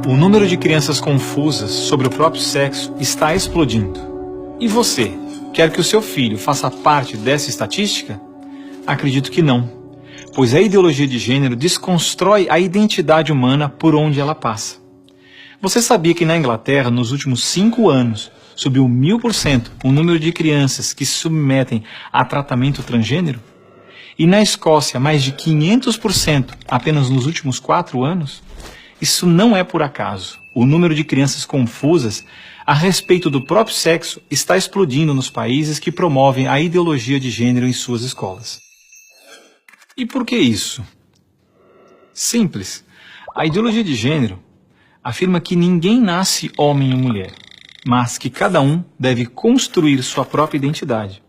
O número de crianças confusas sobre o próprio sexo está explodindo. E você, quer que o seu filho faça parte dessa estatística? Acredito que não, pois a ideologia de gênero desconstrói a identidade humana por onde ela passa. Você sabia que na Inglaterra, nos últimos 5 anos, subiu 1000% o número de crianças que se submetem a tratamento transgênero? E na Escócia, mais de 500% apenas nos últimos 4 anos? Isso não é por acaso. O número de crianças confusas a respeito do próprio sexo está explodindo nos países que promovem a ideologia de gênero em suas escolas. E por que isso? Simples. A ideologia de gênero afirma que ninguém nasce homem ou mulher, mas que cada um deve construir sua própria identidade.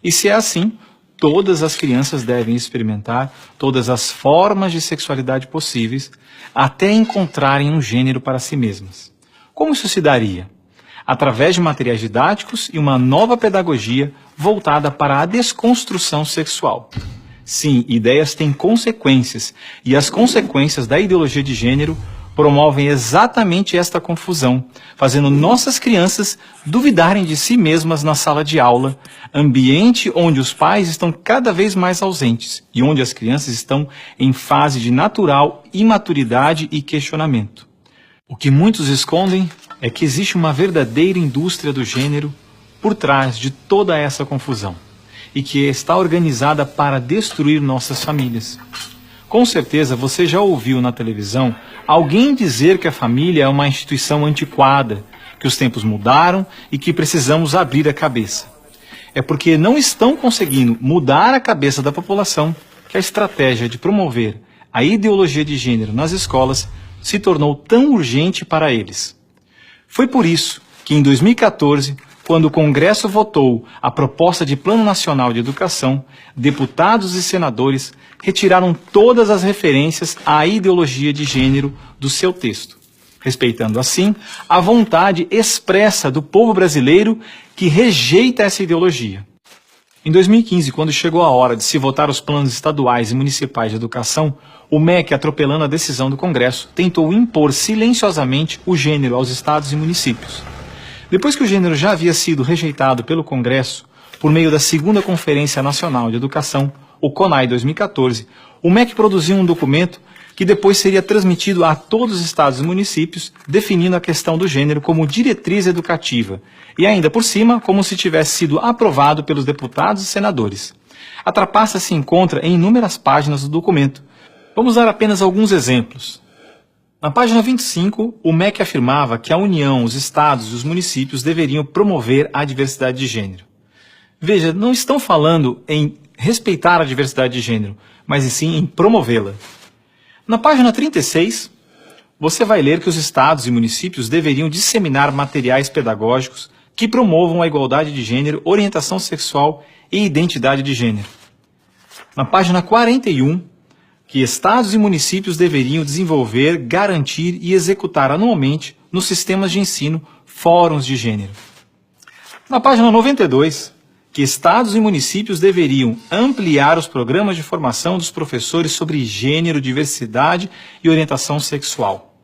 E se é assim, todas as crianças devem experimentar todas as formas de sexualidade possíveis até encontrarem um gênero para si mesmas. Como isso se daria? Através de materiais didáticos e uma nova pedagogia voltada para a desconstrução sexual. Sim, ideias têm consequências, e as consequências da ideologia de gênero promovem exatamente esta confusão, fazendo nossas crianças duvidarem de si mesmas na sala de aula, ambiente onde os pais estão cada vez mais ausentes e onde as crianças estão em fase de natural imaturidade e questionamento. O que muitos escondem é que existe uma verdadeira indústria do gênero por trás de toda essa confusão e que está organizada para destruir nossas famílias. Com certeza você já ouviu na televisão alguém dizer que a família é uma instituição antiquada, que os tempos mudaram e que precisamos abrir a cabeça. É porque não estão conseguindo mudar a cabeça da população que a estratégia de promover a ideologia de gênero nas escolas se tornou tão urgente para eles. Foi por isso que em 2014, quando o Congresso votou a proposta de Plano Nacional de Educação, deputados e senadores retiraram todas as referências à ideologia de gênero do seu texto, respeitando assim a vontade expressa do povo brasileiro que rejeita essa ideologia. Em 2015, quando chegou a hora de se votar os planos estaduais e municipais de educação, o MEC, atropelando a decisão do Congresso, tentou impor silenciosamente o gênero aos estados e municípios. Depois que o gênero já havia sido rejeitado pelo Congresso, por meio da segunda Conferência Nacional de Educação, o CONAE 2014, o MEC produziu um documento que depois seria transmitido a todos os estados e municípios, definindo a questão do gênero como diretriz educativa, e ainda por cima, como se tivesse sido aprovado pelos deputados e senadores. A trapaça se encontra em inúmeras páginas do documento. Vamos dar apenas alguns exemplos. Na página 25, o MEC afirmava que a União, os estados e os municípios deveriam promover a diversidade de gênero. Veja, não estão falando em respeitar a diversidade de gênero, mas sim em promovê-la. Na página 36, você vai ler que os estados e municípios deveriam disseminar materiais pedagógicos que promovam a igualdade de gênero, orientação sexual e identidade de gênero. Na página 41, que estados e municípios deveriam desenvolver, garantir e executar anualmente nos sistemas de ensino fóruns de gênero. Na página 92, que estados e municípios deveriam ampliar os programas de formação dos professores sobre gênero, diversidade e orientação sexual.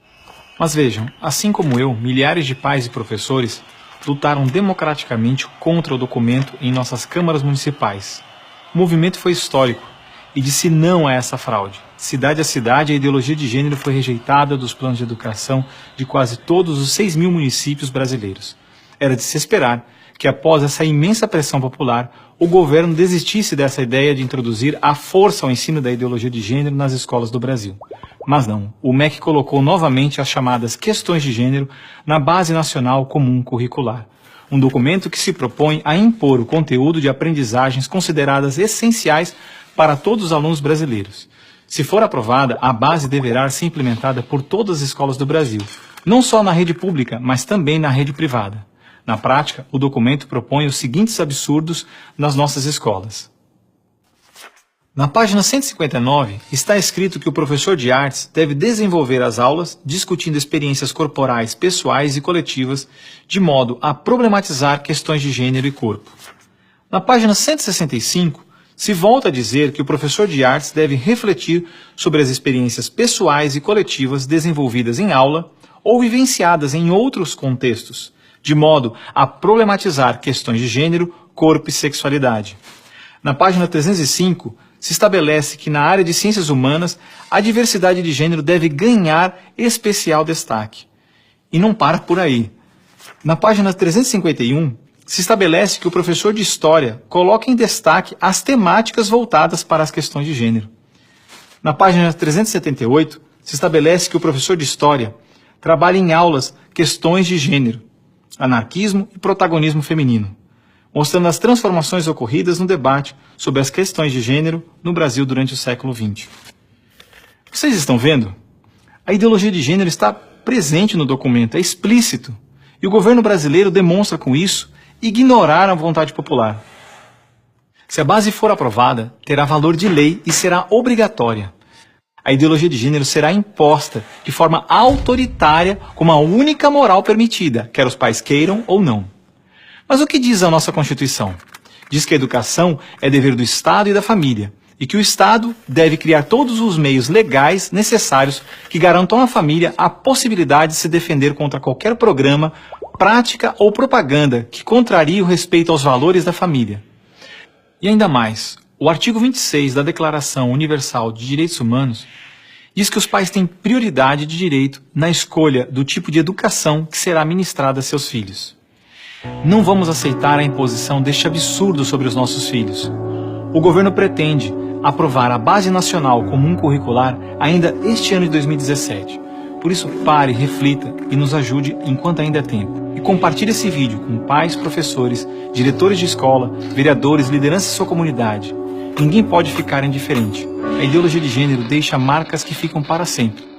Mas vejam, assim como eu, milhares de pais e professores lutaram democraticamente contra o documento em nossas câmaras municipais. O movimento foi histórico e disse não a essa fraude. Cidade a cidade, a ideologia de gênero foi rejeitada dos planos de educação de quase todos os 6.000 municípios brasileiros. Era de se esperar que após essa imensa pressão popular, o governo desistisse dessa ideia de introduzir à força o ensino da ideologia de gênero nas escolas do Brasil. Mas não, o MEC colocou novamente as chamadas questões de gênero na Base Nacional Comum Curricular, um documento que se propõe a impor o conteúdo de aprendizagens consideradas essenciais para todos os alunos brasileiros. Se for aprovada, a base deverá ser implementada por todas as escolas do Brasil, não só na rede pública, mas também na rede privada. Na prática, o documento propõe os seguintes absurdos nas nossas escolas. Na página 159, está escrito que o professor de artes deve desenvolver as aulas discutindo experiências corporais, pessoais e coletivas, de modo a problematizar questões de gênero e corpo. Na página 165, se volta a dizer que o professor de artes deve refletir sobre as experiências pessoais e coletivas desenvolvidas em aula ou vivenciadas em outros contextos, de modo a problematizar questões de gênero, corpo e sexualidade. Na página 305, se estabelece que na área de ciências humanas, a diversidade de gênero deve ganhar especial destaque. E não para por aí. Na página 351, se estabelece que o professor de História coloca em destaque as temáticas voltadas para as questões de gênero. Na página 378, se estabelece que o professor de História trabalha em aulas questões de gênero, anarquismo e protagonismo feminino, mostrando as transformações ocorridas no debate sobre as questões de gênero no Brasil durante o século XX. Vocês estão vendo? A ideologia de gênero está presente no documento, é explícito, e o governo brasileiro demonstra com isso ignorar a vontade popular. Se a base for aprovada, terá valor de lei e será obrigatória. A ideologia de gênero será imposta de forma autoritária como a única moral permitida, quer os pais queiram ou não. Mas o que diz a nossa Constituição? Diz que a educação é dever do Estado e da família, e que o Estado deve criar todos os meios legais necessários que garantam à família a possibilidade de se defender contra qualquer programa, prática ou propaganda que contrarie o respeito aos valores da família. E ainda mais, o artigo 26 da Declaração Universal de Direitos Humanos diz que os pais têm prioridade de direito na escolha do tipo de educação que será ministrada a seus filhos. Não vamos aceitar a imposição deste absurdo sobre os nossos filhos. O governo pretende aprovar a Base Nacional Comum Curricular ainda este ano de 2017. Por isso, pare, reflita e nos ajude enquanto ainda é tempo. E compartilhe esse vídeo com pais, professores, diretores de escola, vereadores, lideranças de sua comunidade. Ninguém pode ficar indiferente. A ideologia de gênero deixa marcas que ficam para sempre.